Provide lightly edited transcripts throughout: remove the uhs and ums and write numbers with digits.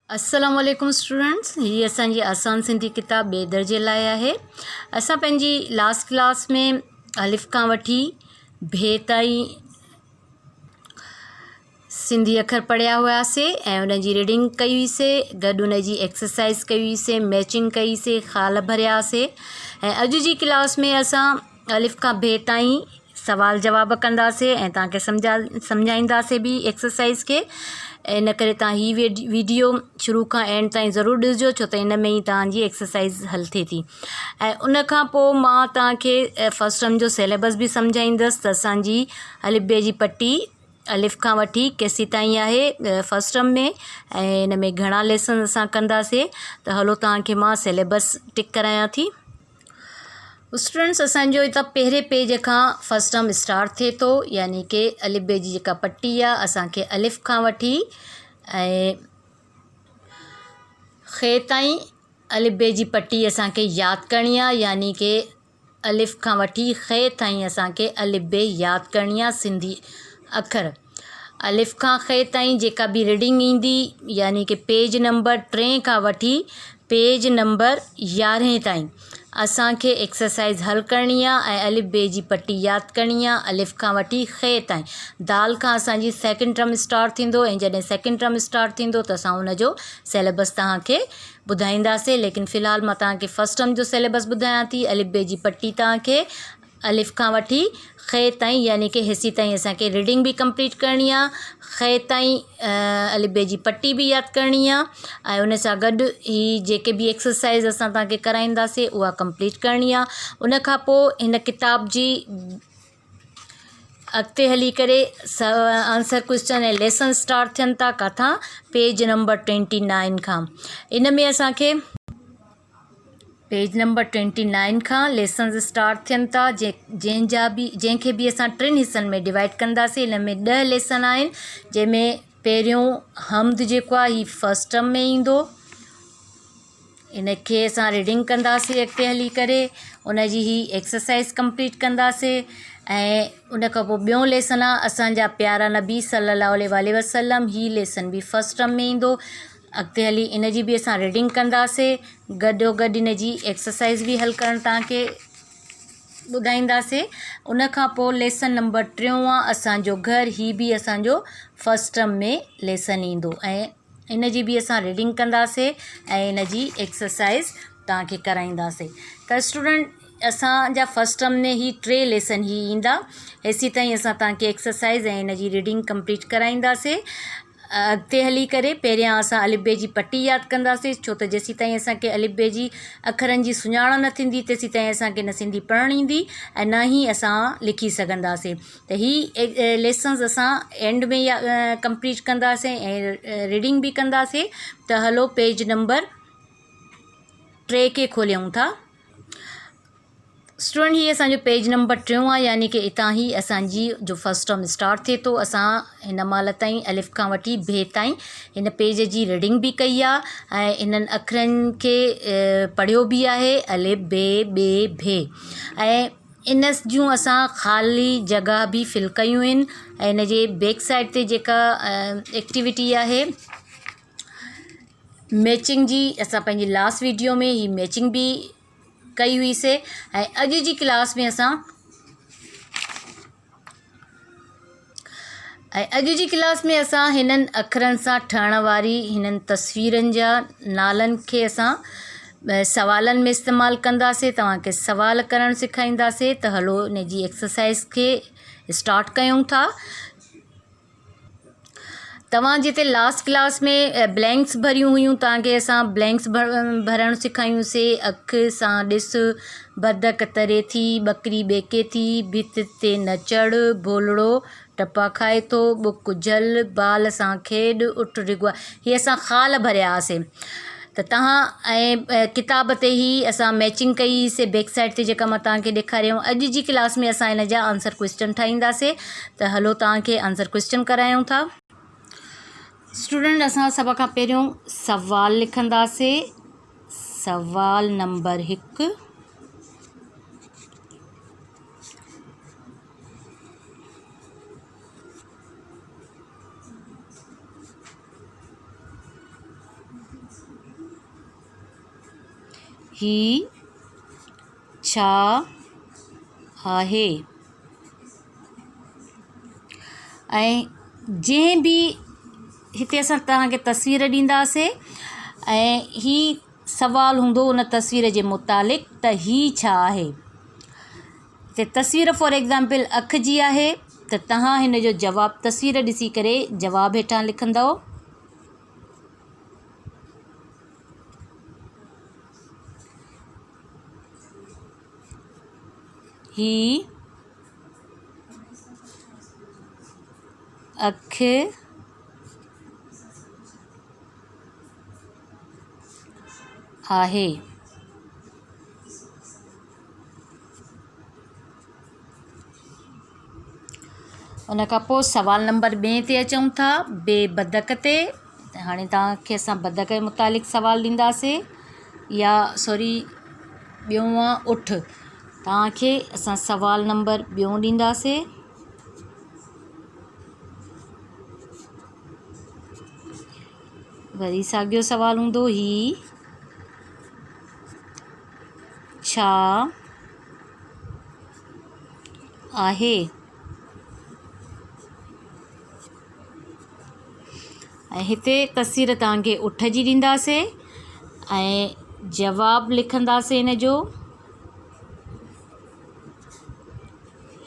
अस्सलामुअलैकुम स्टूडेंट्स, ये असांजी आसान सिंधी किताब ॿिए दर्जे लाइ आहे। असां पंहिंजी लास्ट क्लास में अलिफ खां वठी भे ताईं सिंधी अखर पढ़िया हुआसीं ऐं उन जी रीडिंग कई हुईसीं, गॾु उन जी एक्सरसाइज़ कई हुईसीं, मैचिंग कईसीं, ख़ाल भरियासीं। ऐं अॼु जी क्लास में असां अलिफ खां भे ताईं सवाल जवाब कंदासीं ऐं तव्हांखे सम्झाईंदासीं बि एक्सरसाइज़ खे। इन करे तव्हां ही वीडियो शुरू खां एंड ताईं ज़रूरु ॾिसिजो, छो त इन में ई तव्हांजी एक्सरसाइज़ हल थिए थी। ऐं उन खां पोइ मां तव्हांखे फस्ट टर्म जो सिलेबस बि सम्झाईंदसि त असांजी अलिफ बे जी पट्टी अलिफ खां वठी केसी ताईं आहे फस्ट टर्म में, ऐं इन में घणा लेसन असां कंदासीं। त हलो तव्हांखे मां सिलेबस टिक करायां थी। स्टूडेंट्स, असांजो हितां पहिरें पेज खां फस्ट टर्म स्टार्ट थिए थो, यानी कि अलिफ बे जी जेका पट्टी आहे असांखे अलिफ खां वठी ऐं खे ताईं अलिफ बे जी पट्टी असांखे यादि करणी आहे, यानी कि अलिफ खां वठी खे ताईं असांखे अलिफ बे यादि करणी आहे। सिंधी अखर अलिफ खां खे ताईं जेका बि रीडिंग ईंदी, यानी कि पेज नंबर 3 खां वठी पेज नंबर 11 ताईं असांखे एक्सरसाइज़ हल करणी आहे ऐं अलिफ बे जी पट्टी यादि करणी आहे अलिफ खां वठी खे ताईं। दाल खां असांजी सेकेंड टर्म स्टार्ट थींदो, ऐं जॾहिं सेकेंड टर्म स्टार्ट थींदो त असां उनजो सिलेबस तव्हांखे ॿुधाईंदासीं। लेकिन फ़िलहाल मां तव्हांखे फस्ट टर्म जो सिलेबस ॿुधायां थी। अलिफ बे जी पट्टी तव्हांखे अलिफ खां वठी खे ताईं, यानी कि हिसी ताईं असांखे रीडिंग बि कंप्लीट करणी आहे, खे ताईं अलिफ बे जी पट्टी बि यादि करणी आहे ऐं उन सां गॾु ही जेके बि एक्सरसाइज़ असां तव्हांखे कराईंदासीं उहा कंप्लीट करणी आहे। उन खां पोइ हिन किताब जी अॻिते हली करे आंसर क्वेश्चन ऐं लेसन स्टार्ट थियनि था किथां, पेज नंबर 29 खां। इन में असांखे पेज नंबर 29 खां लेसन्स स्टार्ट थियनि था, जंहिंखे बि असां 3 हिसनि में डिवाइड कंदासीं। इन में 10 लेसन आहिनि, जंहिंमें पहिरियों हमद जेको आहे ही फस्ट टर्म में ईंदो। इनखे असां रीडिंग कंदासीं अॻिते हली करे, उन जी ही एक्सरसाइज़ कंप्लीट कंदासीं। ऐं उन खां पोइ ॿियों लेसन आहे असांजा प्यारा नबी सल्लल्लाहु अलैहि वसल्लम, ही लेसन बि फस्ट टर्म में ईंदो। अॻिते हली इन जी बि असां रीडिंग कंदासीं, गॾोगॾु इन जी एक्सरसाइज़ बि हल करणु तव्हांखे ॿुधाईंदासीं। उन खां पोइ लेसन नंबर 3 आहे असांजो घर, ही बि असांजो फस्ट टर्म में लेसन ईंदो ऐं इन जी बि असां रीडिंग कंदासीं ऐं इन जी एक्सरसाइज़ तव्हांखे कराईंदासीं। त स्टूडेंट, असांजा फस्ट टर्म में ही 3 लेसन ही ईंदा। हेसी ताईं असां तव्हांखे एक्सरसाइज़ ऐं इन जी रीडिंग कंप्लीट कराईंदासीं। अॻिते हली करे पहिरियां असां अलिफ बे जी पट्टी यादि कंदासीं, छो त जेसी ताईं असांखे अलिफ बे जी अखरनि जी सुञाण न थींदी तेसी ताईं असांखे न सिंधी पढ़णु ईंदी ऐं न ई असां लिखी सघंदासीं। त ही लेसन्स असां एंड में कंप्लीट कंदासीं ऐं रीडिंग बि कंदासीं। त हलो पेज नंबर 3 खे खोलियूं था। स्टूडेंट, ही असांजो पेज नंबर 3 आहे, यानी कि इतां ही असांजी जो फस्ट टर्म स्टार्ट थिए थो। असां हिन महिल ताईं अलिफ खां वठी भे ताईं हिन पेज जी रीडिंग बि कई आहे ऐं इन्हनि अखरनि खे पढ़ियो बि आहे, अलिफ बे बे भे। ऐं इन जूं असां ख़ाली जॻह बि फिल कयूं आहिनि ऐं इन जे बैक साइड ते जेका एक्टिविटी आहे मैचिंग जी, असां पंहिंजी लास्ट वीडियो में ही मैचिंग बि कई हुईसीं। ऐं अॼु जी क्लास में असां हिननि अखरनि सां ठहण वारी हिननि तस्वीरनि जा नालनि खे असां सवालनि में इस्तेमालु कंदासीं, तव्हांखे सवाल करणु सेखारींदासीं। त हलो इन जी एक्सरसाइज़ खे स्टार्ट कयूं था। तव्हां जिते लास्ट क्लास में ब्लैंक्स भरियूं हुयूं, तव्हांखे असां ब्लैंक्स भरणु सेखारियूंसीं। अख सां ॾिस, बदक तरे थी, ॿकरी ॿेके थी, भित ते न चढ़, भोलड़ो टपा खाए थो, बुक जल, बाल सां खेॾ, उठ डिघवा। हीअ असां ख़ाल भरिया हुआसीं। त तव्हां ऐं किताब ते ही असां मैचिंग कईसीं बैक साइड ते, जेका मां तव्हांखे ॾेखारियूं। अॼु जी क्लास में असां इन जा आंसर क्वेश्चन ठाहींदासीं। त हलो तव्हांखे आंसर क्वेश्चन करायूं था। स्टूडेंट, असां सभ खां पहिरियों सवाल लिखंदासीं। सवाल नंबर 1, ही छा आहे। ऐं जंहिं बि हिते असां तव्हांखे तस्वीर ॾींदासीं ऐं ही सवाल हूंदो उन तस्वीर जे मुतालिक़ त ही छा आहे। हिते तस्वीर फॉर एग्ज़ाम्पल अखि जी आहे त तव्हां हिन जो जवाबु तस्वीर ॾिसी करे जवाबु हेठां लिखंदव। ही अखि आहे। उन खां पोइ सवाल नंबर 2 ते अचूं था, बदक ते। हाणे तव्हांखे असां बदक जे मुतालिक़ सवाल ॾींदासीं, या सॉरी ॿियों आहे उठ। तव्हांखे असां सवाल नंबर 2 ॾींदासीं। वरी साॻियो सवाल हूंदो, ही छा आहे। ऐं हिते तस्वीर तव्हांखे उठ जी ॾींदासीं ऐं जवाबु लिखंदासीं हिन जो।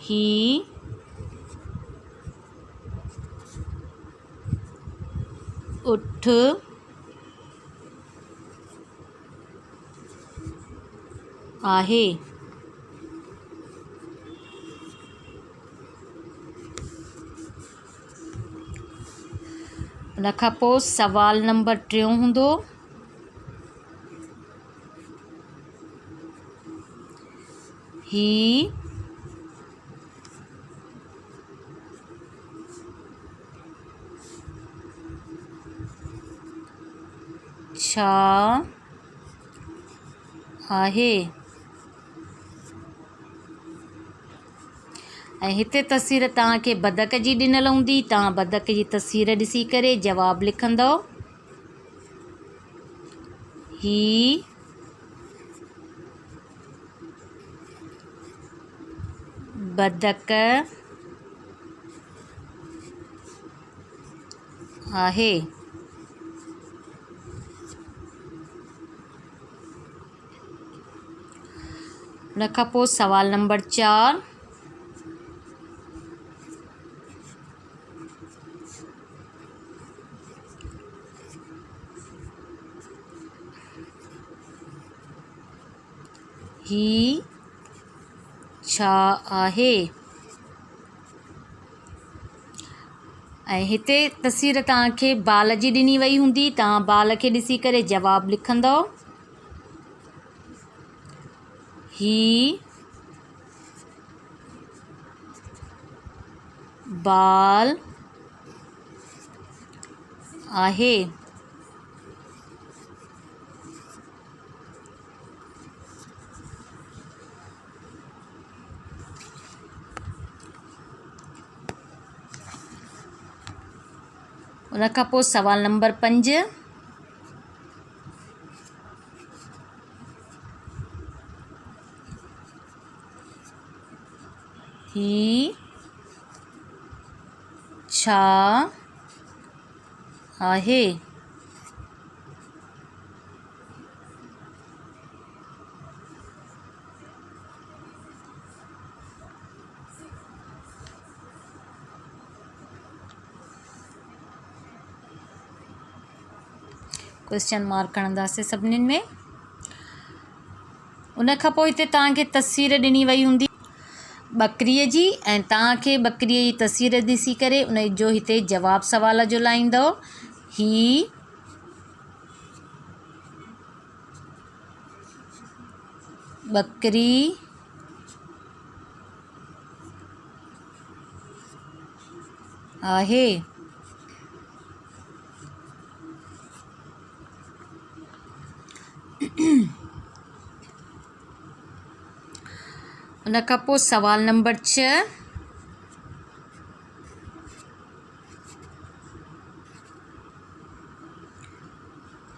ही उठ आहे। उन खां पोइ सवाल नंबर 3 हूंदो, ही छा आहे। ऐं हिते तस्वीर तव्हांखे बदक जी ॾिनल हूंदी, तव्हां बदक जी तस्वीर ॾिसी करे जवाबु लिखंदव। ही बदक आहे। उन खां पोइ सवाल नंबर 4, ही छा आहे। ऐं हिते तस्वीर तव्हांखे बाल जी ॾिनी वई हूंदी, तव्हां बाल खे ॾिसी करे जवाबु लिखंदव। ही बाल आहे। उन खां पोइ सवाल नंबर 5, ही छा आहे। क्वेश्चन मार्क खणंदासीं सभिनीनि में। उन खां पोइ हिते तव्हांखे तस्वीर ॾिनी वई हूंदी बकरीअ जी, ऐं तव्हांखे बकरीअ जी तस्वीर ॾिसी करे उन जो हिते जवाबु सवाल जो लाहींदव। ही बकरी आहे। उन खां पोइ सवाल नंबर 6,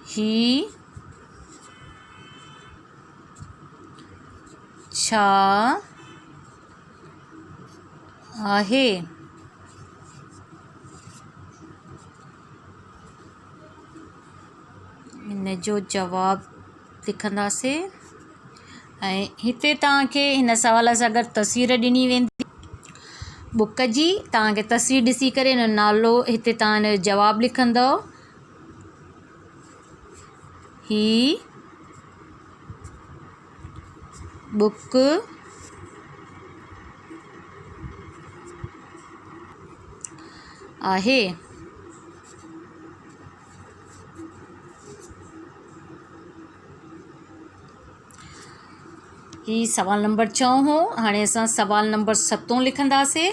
ही छा आहे। इन जो जवाबु लिखंदासीं। ऐं हिते तव्हांखे हिन सवाल सां गॾु तस्वीर ॾिनी वेंदी बुक जी। तव्हांखे तस्वीर ॾिसी करे हिन नालो हिते तव्हां हिन जो जवाबु लिखंदव। ही बुक आहे। ही सवाल नंबर 4 हो। हाणे असां सवाल नंबर 7 लिखंदासीं।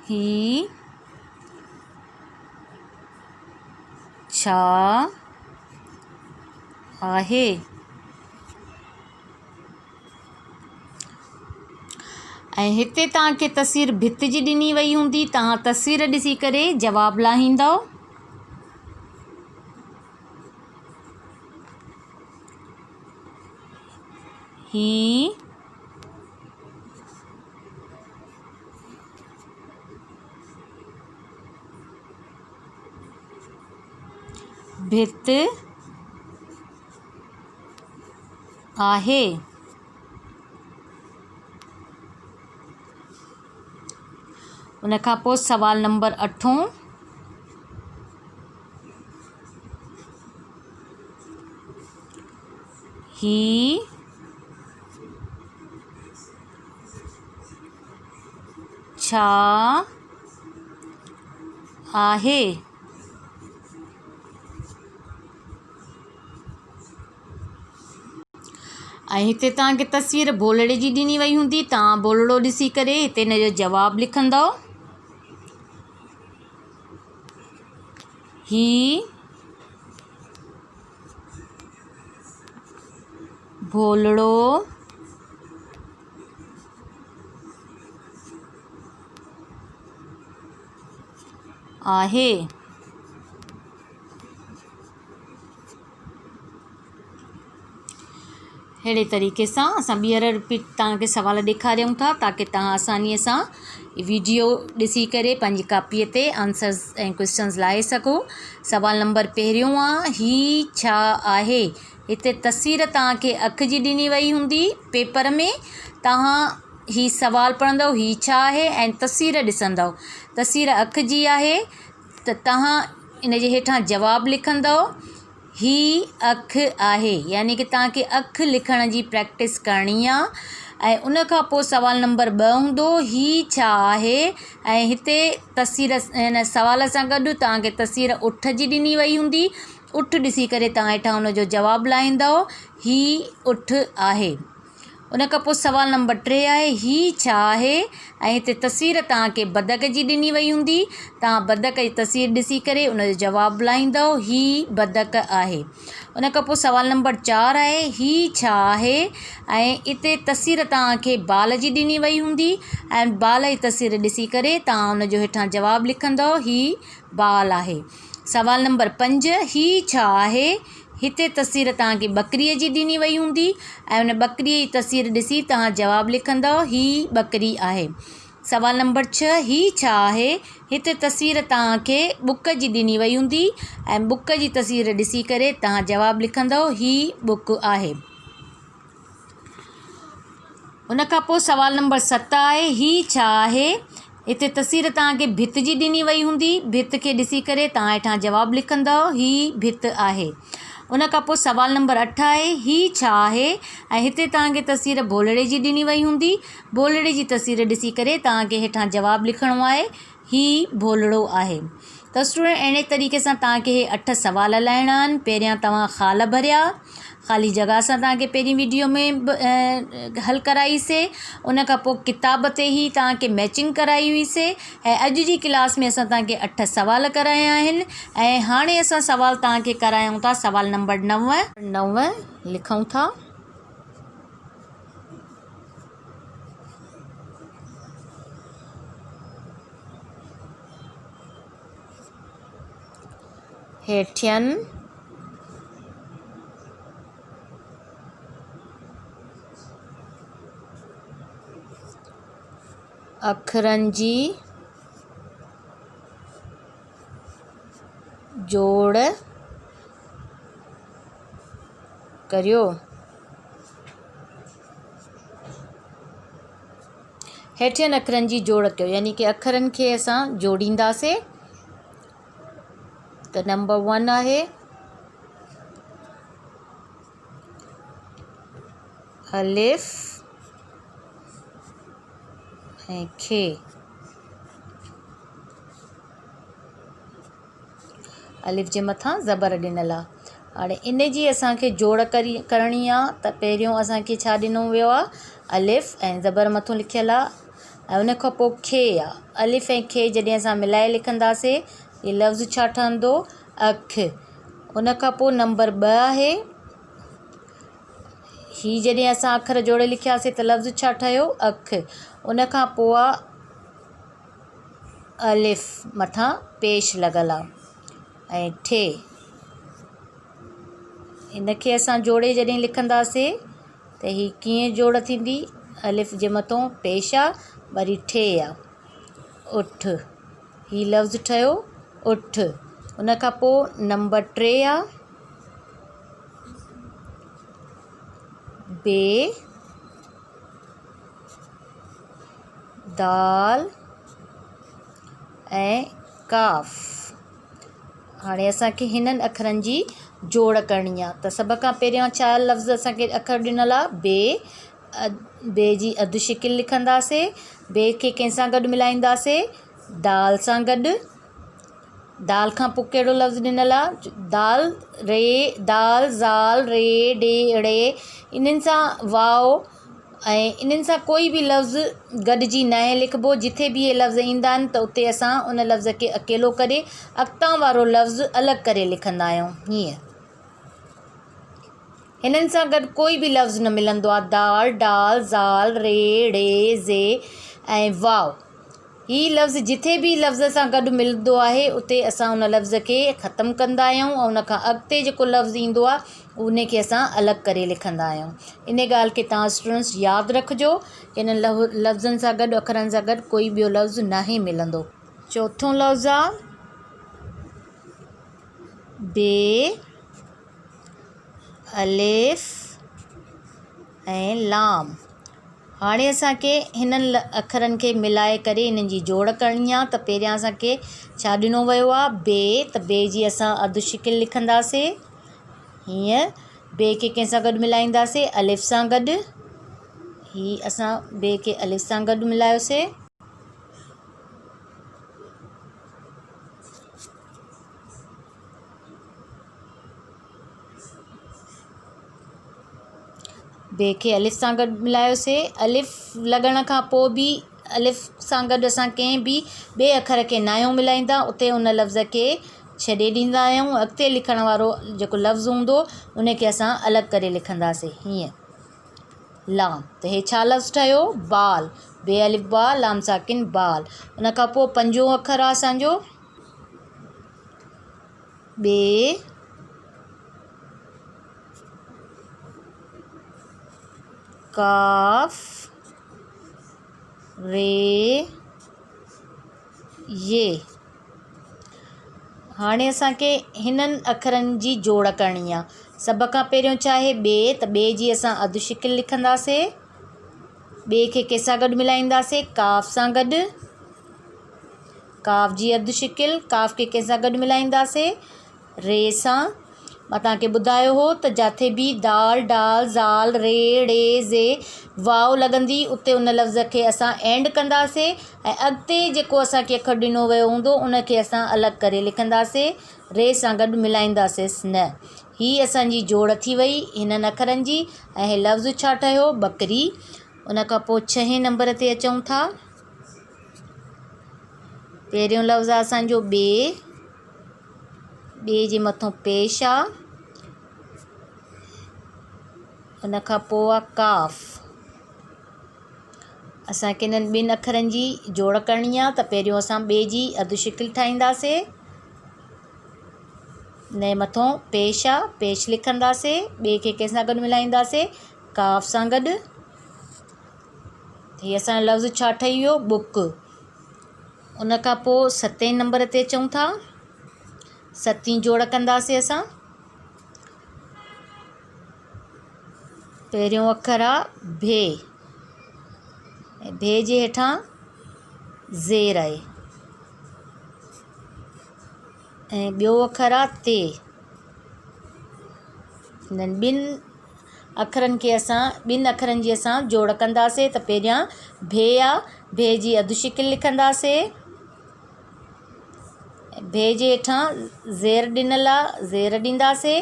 ही छा आहे। ऐं हिते तव्हांखे तस्वीर भित जी ॾिनी वई हूंदी। तव्हां तस्वीर ॾिसी करे जवाबु लाहींदव। ही भित आहे। उन खां पोइ सवाल नंबर 8। ही छा आहे। ऐं हिते तव्हांखे तस्वीर बोलड़े जी ॾिनी वई हूंदी। तव्हां बोलड़ो ॾिसी करे हिते हिन जो जवाबु लिखंदव। ही बोलड़ो आहे। अहिड़े तरीक़े सां असां ॿीहर रिपीट तव्हांखे सुवाल ॾेखारियूं था ताकी तव्हां आसानीअ सां वीडियो ॾिसी करे पंहिंजी कापीअ ते आंसर्स ऐं क्वेश्चन्स लाहे सघो। सवाल नंबर पहिरियों आहे, ही छा आहे। हिते तस्वीर तव्हांखे अख जी ॾिनी वई हूंदी पेपर में। तव्हां ही सवाल पढ़ंदव, ही छा आहे, ऐं तस्वीर ॾिसंदव। तस्वीर अख जी आहे त तव्हां इन जे हेठां जवाबु लिखंदव। ही अख आहे, यानी कि तव्हांखे अख लिखण जी प्रैक्टिस करणी आहे। ऐं उन खां पोइ सवाल नंबर 2 हूंदो, ही छा आहे। ऐं हिते तस्वीर हिन सवाल सां गॾु तव्हांखे तस्वीर उठ जी ॾिनी वई हूंदी। उठ ॾिसी करे तव्हां हेठां उन जो जवाबु लाहींदव, ही उठ आहे। उन खां पोइ सवाल नंबर 3 आहे, ही छा आहे। ऐं हिते तस्वीर तव्हांखे बदक जी ॾिनी वई हूंदी। तव्हां बदक जी तस्वीर ॾिसी करे उन जो जवाबु लाहींदव, ही बदक आहे। उन खां पोइ सवाल नंबर 4 आहे, ही छा आहे। ऐं हिते तस्वीर तव्हांखे बाल जी ॾिनी वई हूंदी ऐं बाल जी तस्वीर ॾिसी करे तव्हां उन जो हेठां जवाबु लिखंदव, ही बाल आहे। सवाल नंबर 5, ही छा आहे। हिते तस्वीर तव्हांखे बकरीअ जी ॾिनी वई हूंदी ऐं उन बकरीअ जी तस्वीर ॾिसी तव्हां जवाबु लिखंदव, ही बकरी आहे। सवाल नंबर 6, ही छा आहे। हिते तस्वीर तव्हांखे बुक जी ॾिनी वई हूंदी ऐं बुक जी तस्वीर ॾिसी करे तव्हां जवाबु लिखंदव, ही बुक आहे। उन खां पोइ सवाल नंबर 7 आहे, ही छा आहे। हिते तस्वीर तव्हांखे भित जी ॾिनी वई हूंदी। भित खे ॾिसी करे तव्हां हेठां जवाबु लिखंदव, ही भित आहे। उन खां पोइ सवाल नंबर 8 आहे, ही छा आहे। ऐं हिते तव्हांखे तस्वीर बोलड़े जी ॾिनी वई हूंदी। बोलड़े जी तस्वीर ॾिसी करे तव्हांखे हेठां जवाबु लिखणो आहे, ही बोलड़ो आहे। त स्टूडेंट अहिड़े तरीक़े सां तव्हांखे हे 8 सवाल लाहिणा आहिनि। पहिरियां तव्हां ख़ाल भरिया, ख़ाली जॻह सां तव्हांखे पहिरीं वीडियो में हल कराईसीं। उन खां पोइ किताब ते ई तव्हांखे मैचिंग कराई हुईसीं ऐं अॼु जी क्लास में असां तव्हांखे 8 सवाल कराया आहिनि। ऐं हाणे असां सवाल तव्हांखे करायूं था सवाल नंबर 9 लिखूं था। हेठियनि अखरनि जी जोड़ करियो। हेठियनि अखरनि जी जोड़ कयो, यानी कि अखरनि खे असां जोड़ींदासीं। त नंबर 1 आहे अलिफ ऐं खे। अलिफ जे मथां ज़बर ॾिनल आहे। हाणे इन जी असांखे जोड़ करणी आहे, त पहिरियों असांखे छा ॾिनो वियो आहे, अलिफ ऐं ज़बर मथां लिखियलु आहे, ऐं उन खां पोइ खे आहे। अलिफ ऐं खे जॾहिं असां मिलाए लिखंदासीं, इहे लफ़्ज़ छा ठहंदो, अख। उन खां पोइ नंबर 2 आहे, हीअ जॾहिं असां अखर जोड़े लिखियासीं त लफ़्ज़ छा ठहियो, अख। उन खां पोइ आहे अलिफ मथां पेश लॻल आहे ऐं ठे। इनखे असां जोड़े जॾहिं लिखंदासीं त हीअ कीअं जोड़ थींदी, अलिफ जे मथां पेश आहे, वरी ठे आहे, उठ। हीअ लफ़्ज़ ठहियो उठ। उन खां पोइ नंबर 3 आहे बे दाल ऐं काफ। हाणे असांखे हिननि अखरनि जी जोड़ करणी आहे। त सभ खां पहिरियां छा लफ़्ज़ असांखे अखर ॾिनल आहे, बे जी अधु शिकिल लिखंदासीं। बे खे कंहिंसां गॾु मिलाईंदासीं, दाल सां गॾु। दाल खां पोइ कहिड़ो लफ़्ज़ ॾिनल आहे, दाल रे, दाल ज़ाल रे डे ड़े। इन्हनि सां वाओ ऐं इन्हनि सां कोई बि लफ़्ज़ गॾिजी न लिखिबो। जिथे बि इहे लफ़्ज़ ईंदा आहिनि त उते असां उन लफ़्ज़ खे अकेलो करे अॻितां वारो लफ़्ज़ अलॻि करे लिखंदा आहियूं। हीअं हिननि सां गॾु कोई बि लफ़्ज़ न मिलंदो आहे, दाल डाल ज़ाल रे ड़े ज़े ऐं वाओ। हीअ लफ़्ज़ जिथे बि लफ़्ज़ सां गॾु मिलंदो आहे उते असां उन लफ़्ज़ खे ख़तमु कंदा आहियूं, ऐं उन खां अॻिते जेको लफ़्ज़ ईंदो आहे उन खे असां अलॻि करे लिखंदा आहियूं। इन ॻाल्हि खे तव्हां स्टूडेंट्स यादि रखिजो, इन लफ़्ज़नि सां गॾु, अखरनि सां गॾु कोई ॿियो लफ़्ज़ नाहे मिलंदो। चौथों लफ़्ज़ आहे बे अलिफ ऐं लाम। हाणे असांखे हिननि अखरनि खे मिलाए करे इन्हनि जी जोड़ करणी आहे। त पहिरियां असांखे छा ॾिनो वियो आहे, बे। त बे जी असां अधु शिकिल लिखंदासीं हीअं। बे खे कंहिंसां गॾु मिलाईंदासीं, अलिफ सां गॾु। हीअ असां बे खे अलिफ सां गॾु मिलायोसीं। बे खे अलिफ सां गॾु मिलायोसीं। अलिफ लॻण खां पोइ बि अलिफ सां गॾु असां कंहिं बि ॿिए अखर खे न आहियूं मिलाईंदा, उते उन लफ़्ज़ खे छॾे ॾींदा आहियूं। अॻिते लिखण वारो जेको लफ़्ज़ हूंदो उन खे असां अलॻि करे लिखंदासीं हीअं, लाम। त हे छा लफ़्ज़ ठहियो, बाल। बे अलिफ बा लाम साकिन बाल। उन खां पोइ 5हों अखर आहे असांजो बे काफ रे ये। हाणे असांखे हिननि अखरनि जी जोड़ करणी आहे। सभ खां पहिरियों छा आहे, बे। त बे जी असां अधु शिकिल लिखंदासीं। बे खे कंहिंसां गॾु मिलाईंदासीं, काफ सां गॾु। काफ जी अधु शिकिल। काफ खे कंहिंसां गॾु मिलाईंदासीं, रे सां। मां तव्हांखे ॿुधायो हो त जिथे बि दाल डाल ज़ाल रे ड़े ज़े वाओ लॻंदी उते उन लफ़्ज़ खे असां एंड कंदासीं, ऐं अॻिते जेको असांखे अखर ॾिनो वियो हूंदो उन खे असां अलॻि करे लिखंदासीं, रे सां गॾु मिलाईंदासीं न। हीअ असांजी जोड़ थी वई हिननि अखरनि जी। ऐं हे लफ़्ज़ छा ठहियो, बकरी। उन खां पोइ 6हें नंबर ते अचूं था। पहिरियों लफ़्ज़ आहे असांजो बे। बे जे मथां पेश आहे। उन खां पोइ आहे काफ। असांखे हिननि ॿिनि अखरनि जी जोड़ करणी आहे। त पहिरियों असां बे जी अधु शिकिल ठाहींदासीं। ने मथों पेश आहे, पेश लिखंदासीं, ॿिए खे कंहिं सां गॾु मिलाईंदासीं, काफ सां गॾु। हीअ असांजो लफ़्ज़ छा ठही वियो, बुक। उन खां पोइ 7 नंबर ते अचूं था, 7 जोड़ कंदासीं असां। पहिरियों अखर आहे भे, भे जे हेठां ज़ेर आहे, ऐं ॿियो अखर आहे ते। हिननि ॿिनि अखरनि खे असां, ॿिनि अखरनि जी असां जोड़ कंदासीं। त पहिरियां भे आहे, भे जी अधु शिकिल लिखंदासीं, भे जे हेठां ज़ेर ॾिनल आहे, ज़ेर ॾींदासीं,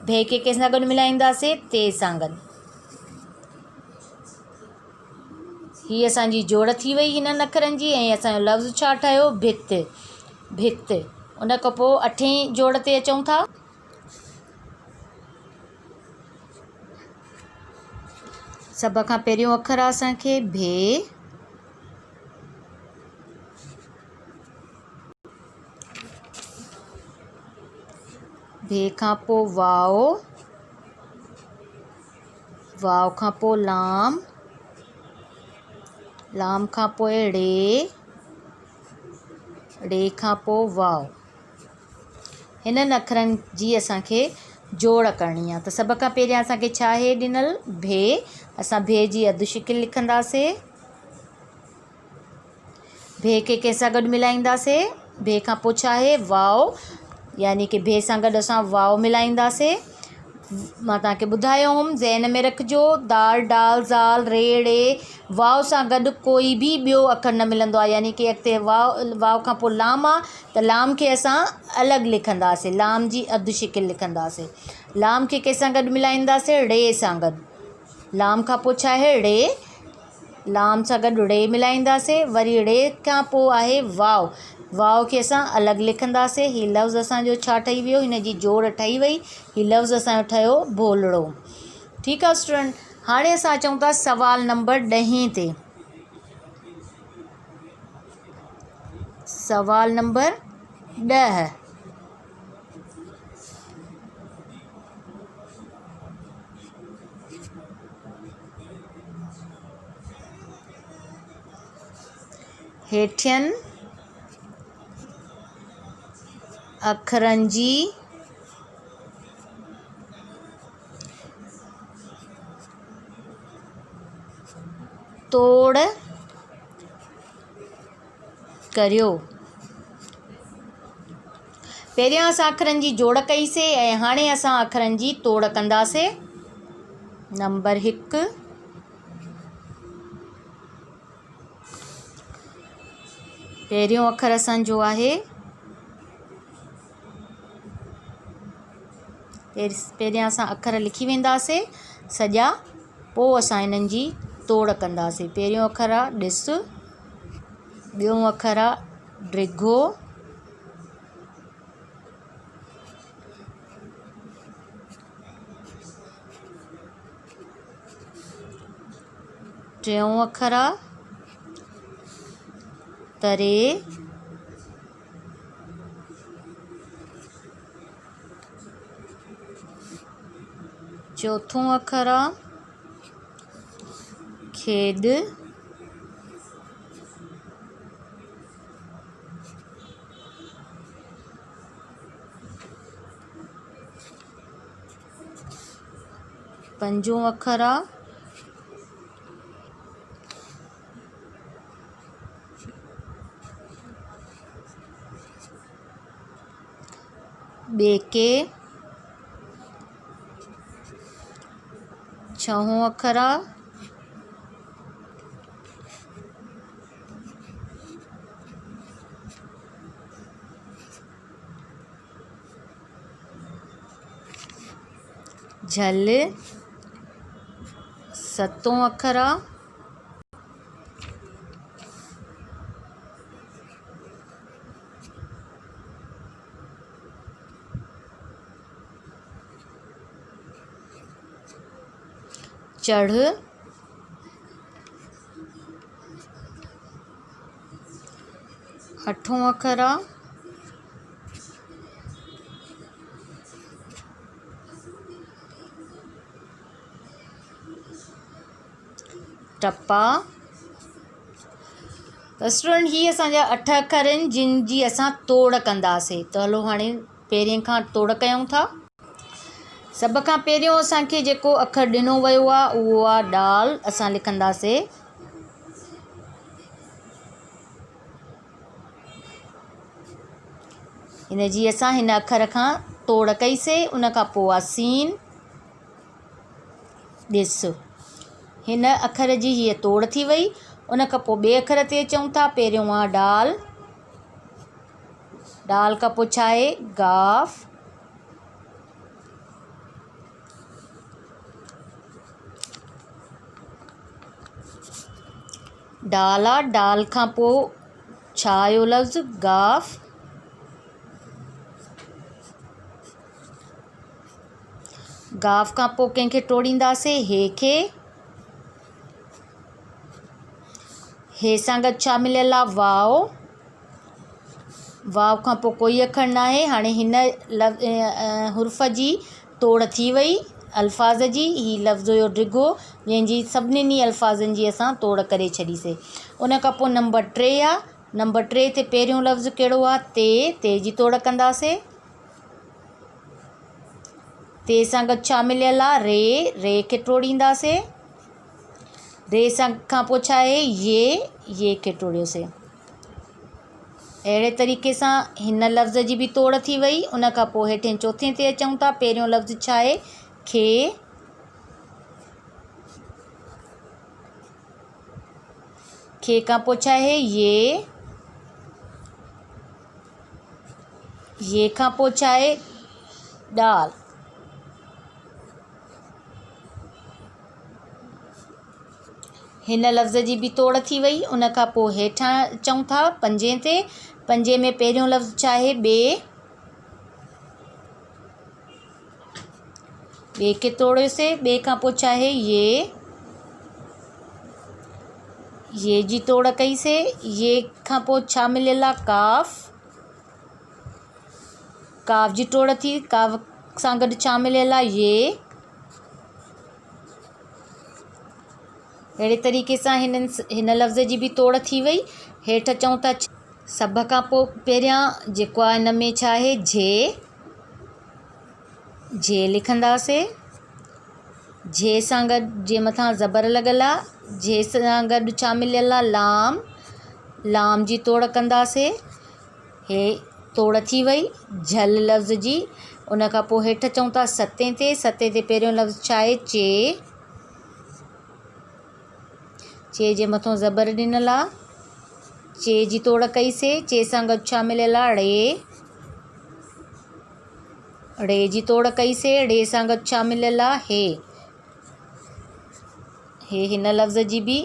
भे खे कंहिं सां गॾु मिलाईंदासीं, ते सां गॾु। हीअ असांजी जोड़ थी वई हिननि अखरनि जी, ऐं असांजो लफ़्ज़ छा ठहियो, भित, भित। उन खां पोइ 8 जोड़ ते अचूं था। सभ खां पहिरियों अखर आहे असांखे भे, भे खां पोइ वाओ, वाओ खां पोइ लाम, लाम खां पोइ ड़े, ड़े खां पोइ वाओ। हिननि अखरनि जी असांखे जोड़ करणी आहे। त सभ खां पहिरियां असांखे छा आहे ॾिनल, भे। असां भे जी अधु शिकिल लिखंदासीं, भे खे कंहिं सां गॾु मिलाईंदासीं, भे खां पोइ छा आहे वाओ, यानी कि भे सां गॾु असां वाओ मिलाईंदासीं। मां तव्हांखे ॿुधायो हुउमि, ज़हन में रखिजो, दाल डाल ज़ाल रे ड़े, वाओ सां गॾु कोई बि ॿियो अखर न मिलंदो आहे। यानी कि अॻिते वाओ, वाओ खां पोइ लाम आहे, त लाम खे असां अलॻि लिखंदासीं, लाम जी अधु शिकिल लिखंदासीं। लाम खे कंहिं सां गॾु मिलाईंदासीं, ड़े सां गॾु। लाम खां पोइ छा आहे ड़े, लाम सां गॾु ड़े मिलाईंदासीं, वरी ड़े खां पोइ आहे वाओ, वाओ खे असां अलॻि लिखंदासीं। हीउ लफ़्ज़ असांजो छा ठही वियो, हिन जी जोड़ ठही वई। हीउ लफ़्ज़ असांजो ठहियो भोलड़ो। ठीकु आहे स्टूडेंट। हाणे असां अचूं था सवाल नंबर 10 ते। सवाल नंबर 10, हेठियनि अखरनि जी तोड़ करियो। पहिरियां असां अखरनि जी जोड़ कईसीं, ऐं हाणे असां अखरनि जी तोड़ कंदासीं। नंबर 1, पहिरियों अखर असांजो आहे, पहिरियां असां अखर लिखी वेंदासीं सॼा, पोइ असां हिननि जी तोड़ कंदासीं। पहिरियों अखर आहे ॾिस, ॿियों अखर आहे ड्रिघो, टियों अखर आहे तरे, चौथों अखर आहे खेड, पंजों अखर आहे ॿेके, छहों अखर आहे झल, सतों अखर आहे चढ़, अठों अखर आहे टपा। त स्टूडेंट ही असांजा 8 अखर आहिनि जिन जी असां तोड़ कंदासीं। त हलो हाणे पहिरें खां तोड़ कयूं था। सभ खां पहिरियों असांखे जेको अखर ॾिनो वियो आहे उहो आहे डाल। असां लिखंदासीं हिन जी असां हिन अखर खां तोड़ कईसीं। उन खां पोइ आहे सीन। ॾिस हिन अखर जी हीअ तोड़ थी वई। उन खां पोइ ॿिए अखर ते अचूं था। पहिरियों आहे डाल। डाल खां पोइ छा आहे गाफ। डाल आहे। डाल खां पोइ छा आयो लफ़्ज़ गाफ। गाफ खां पोइ कंहिंखे टोड़ींदासीं हे खे। हे सां गॾु छा मिलियल आहे वाव। वाव खां पोइ कोई अखर न आहे। हाणे हिन हुर्फ़ जी तोड़ थी वई अल्फाज़ जी। ही लफ़्ज़ हुयो डिघो जंहिंजी सभिनी अल्फाज़नि जी असां तोड़ करे छॾीसीं। उन खां पोइ नंबर 3 आहे। नंबर 3 ते पहिरियों लफ़्ज़ कहिड़ो आहे ते। ते जी तोड़ कंदासीं। ते सां गॾु छा मिलियल आहे रे। रे खे टोड़ींदासीं। रे सां खां पोइ छा आहे ये खे टोड़ियोसीं। अहिड़े तरीक़े सां हिन लफ़्ज़ जी बि तोड़ थी वई। उन खां पोइ हेठि चौथे ते अचूं था। पहिरियों लफ़्ज़ छा आहे खे। खे खां पोइ छा आहे ये खां पोइ छा आहे डाल। हिन लफ़्ज़ जी बि तोड़ थी वई। उन खां पोइ हेठां अचूं था पंजे ते। पंजे में पहिरियों लफ़्ज़ छा आहे ॿे खे तोड़ियोसीं। ॿे खां पोइ छा आहे ये जी तोड़ कईसीं। ये खां पोइ छा मिलियल आहे काफ़। काफ़ जी तोड़ थी। काफ़ सां गॾु छा मिलियल आहे अहिड़े तरीक़े सां हिन लफ़्ज़ जी बि तोड़ थी वई। हेठि अचूं था सभ खां पोइ पहिरियां जेको आहे हिन में छा आहे जे लिखंदासीं। जे सां गॾु जे मथां ज़बर लॻल आहे। जे सां गॾु छा मिलियल आहे लाम। लाम जी तोड़ कंदासीं। हे तोड़ थी वई झल लफ़्ज़ जी। उन खां पोइ हेठि अचूं था सते ते। सते ते पहिरियों लफ़्ज़ छा आहे चे जे मथां ज़बर ॾिनल आहे। चे जी तोड़ कईसीं। चे सां गॾु छा मिलियल आहे रे जी तोड़ कईसीं। रे सां गॾु छा मिलियल आहे हे हिन लफ़्ज़ जी बि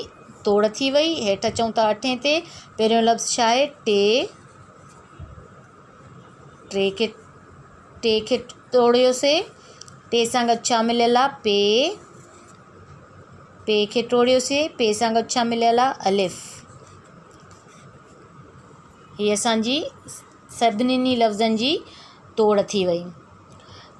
तोड़ थी वई। हेठि अचूं था 8 ते। पहिरियों लफ़्ज़ छा आहे टे खे तोड़ियोसीं। टे सां गॾु छा मिलियल आहे पे खे टोड़ियोसीं। पे सां गॾु छा मिलियल आहे अलिफ़। हीअ असांजी सभिनी लफ़्ज़नि जी तोड़ थी वई।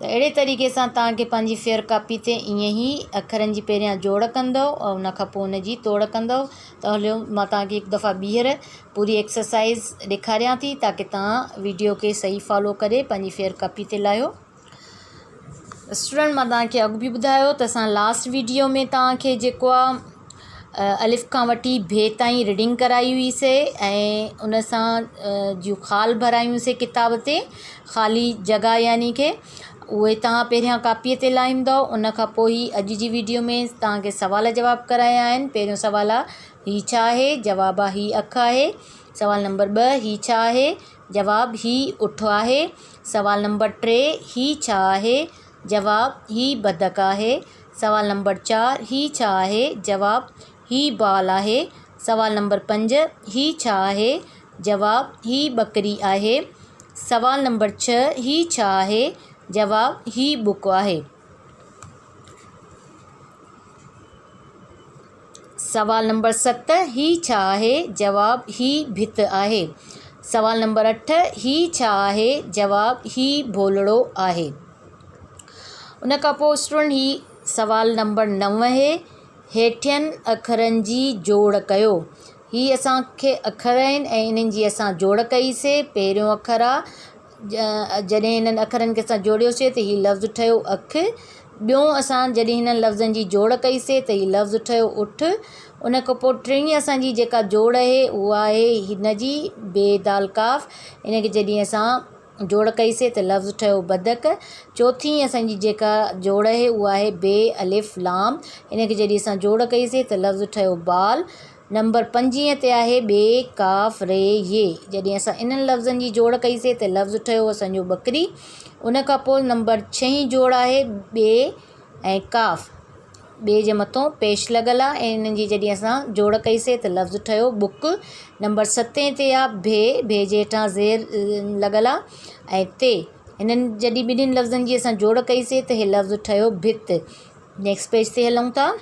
त अहिड़े तरीक़े सां तव्हांखे पंहिंजी फेयर कापी ते ईअं ई अखरनि जी पहिरियां जोड़ कंदव ऐं उन खां पोइ उन जी तोड़ कंदव। त हलियो मां तव्हांखे हिकु दफ़ा ॿीहर पूरी एक्सरसाइज़ ॾेखारियां थी ताकी तव्हां वीडियो खे सही फॉलो करे पंहिंजी फेयर कापी ते लाहियो। स्टूडेंट मां तव्हांखे अॻु बि ॿुधायो त असां लास्ट वीडियो में तव्हांखे जेको आहे अलिफ़ खां वठी बे ताईं रीडिंग कराई हुईसीं ऐं उन सां जूं ख़ाल भरायूंसीं किताब ते ख़ाली जॻह यानी के उहे तव्हां पहिरियां कापीअ ते लाहींदव। उन खां पोइ ई अॼु जी वीडियो में तव्हांखे सवाल जवाब कराया आहिनि। पहिरियों सवाल आहे हीउ छा आहे। जवाबु आहे हीउ अखि आहे। सवाल नंबर 2 हीउ छा आहे। जवाबु हीउ उठ आहे। सवाल नंबर 3 हीउ छा आहे। जवाबु हीउ बदक आहे। सवाल नंबर 4 हीउ छा आहे। जवाबु हीउ बाल आहे। सवाल नंबर 5 हीउ छा आहे। जवाबु हीउ बकरी आहे। सवाल नंबर 6 हीउ छा आहे। जवाबु हीउ बुक आहे। सवाल नंबर 7 हीउ छा आहे। जवाबु हीउ भित आहे। सवाल नंबर 8 हीउ छा आहे। जवाबु हीउ भोलड़ो आहे। उन खां पोइ स्टूडेंट हीउ सवाल नंबर 9 आहे हेठियनि अखरनि जी जोड़ कयो। ही असांखे अखर आहिनि ऐं इन्हनि जी असां जोड़ कईसीं। पहिरियों अखर आहे, जॾहिं हिननि अखरनि खे असां जोड़ियोसीं त हीउ लफ़्ज़ु ठहियो अखि। ॿियों असां जॾहिं हिननि लफ़्ज़नि जी जोड़ कईसीं त हीउ लफ़्ज़ु ठहियो उठ। उन खां पोइ टीं असांजी जेका जोड़ आहे उहा आहे हिन जी बे दाल काफ़। इन खे जॾहिं असां जोड़ कईसीं त लफ़्ज़ु ठहियो बदक। चौथीं असांजी जेका जोड़ आहे उहा आहे बे अलिफ लाम। इन खे जॾहिं असां जोड़ कईसीं त लफ़्ज़ु ठहियो बाल। नंबर 5 ते आहे बे काफ़ रे ये। जॾहिं असां इन्हनि लफ़्ज़नि जी जोड़ कईसीं त लफ़्ज़ु ठहियो असांजो बकरी। उन खां पोइ नंबर 6 जोड़ आहे बे ऐं काफ़। बे जे मथां पेश लॻल आहे ऐं इन्हनि जी जॾहिं असां जोड़ कईसीं त लफ़्ज़ु ठहियो बुक। नंबर 7 ते आहे भे जे हेठां ज़ेर लॻल आहे ऐं ते। इन्हनि जॾहिं ॿिन्हिनि लफ़्ज़नि जी असां जोड़ कईसीं त इहे लफ़्ज़ु ठहियो भित। नेक्स्ट पेज ते हलूं था।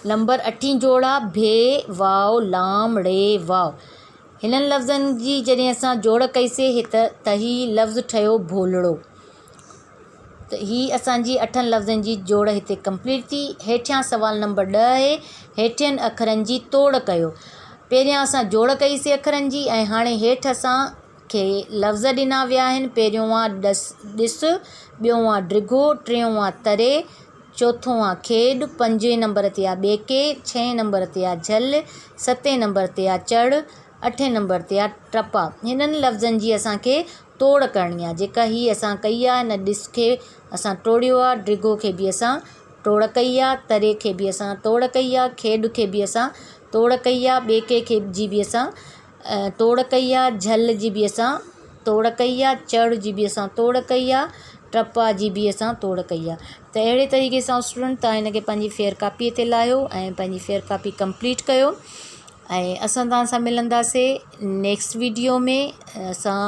नंबर 8 जोड़ आहे भे वाव लाम रे वाव। हिननि लफ़्ज़नि जी जॾहिं असां जोड़ कईसीं त हीउ लफ़्ज़ु ठहियो भोलड़ो। त हीअ असांजी 8 लफ़्ज़नि जी जोड़ हिते कंप्लीट थी। हेठियां सवाल नंबर 10 आहे हेठियनि अखरनि जी तोड़ कयो। पहिरियां असां जोड़ कईसीं अखरनि जी ऐं हाणे हेठि असांखे लफ़्ज़ ॾिना विया आहिनि। पहिरियों आहे ॾिस, ॿियों आहे ड्रिघो, टियों आहे तरे, चौथों आहे खेॾ, 5 नंबर ते आहे ॿेके, 6 नंबर ते आहे झल, 7 नंबर ते आहे चढ़, 8 नंबर ते आहे टपा। हिननि लफ़्ज़नि जी असांखे तोड़ करणी आहे जेका ही असां कई आहे। हिन ॾिस खे असां टोड़ियो आहे, ड्रिघो खे बि असां तोड़ कई आहे, तरे खे बि असां तोड़ कई आहे, खेॾ खे बि असां तोड़ कई आहे, ॿेके खे जी बि असां तोड़ कई आहे, झल जी बि असां तोड़ कई आहे, चढ़ जी बि असां तोड़ कई आहे, टपा जी बि असां तोड़ कई आहे। त अहिड़े तरीक़े सां स्टूडेंट तव्हां हिन खे पंहिंजी फेयर कापीअ ते लाहियो ऐं पंहिंजी फेयर कापी कंप्लीट कयो। ऐं असां तव्हां सां मिलंदासीं नेक्स्ट वीडियो में। असां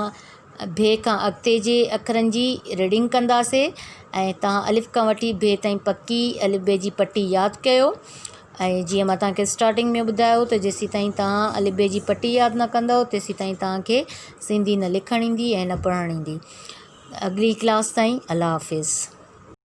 भे खां अॻिते जे अखरनि जी रीडिंग कंदासीं ऐं तव्हां अलिफ खां वठी भे ताईं पकी अलिफ बे जी पटी यादि कयो। ऐं जीअं मां तव्हांखे स्टार्टिंग में ॿुधायो त जेसीं ताईं तव्हां अलिफ बे जी पटी यादि न कंदव तेसीं ताईं तव्हांखे सिंधी न लिखणु ईंदी ऐं न पढ़णु ईंदी। अगली क्लास ताईं अल्लाह हाफ़िज़।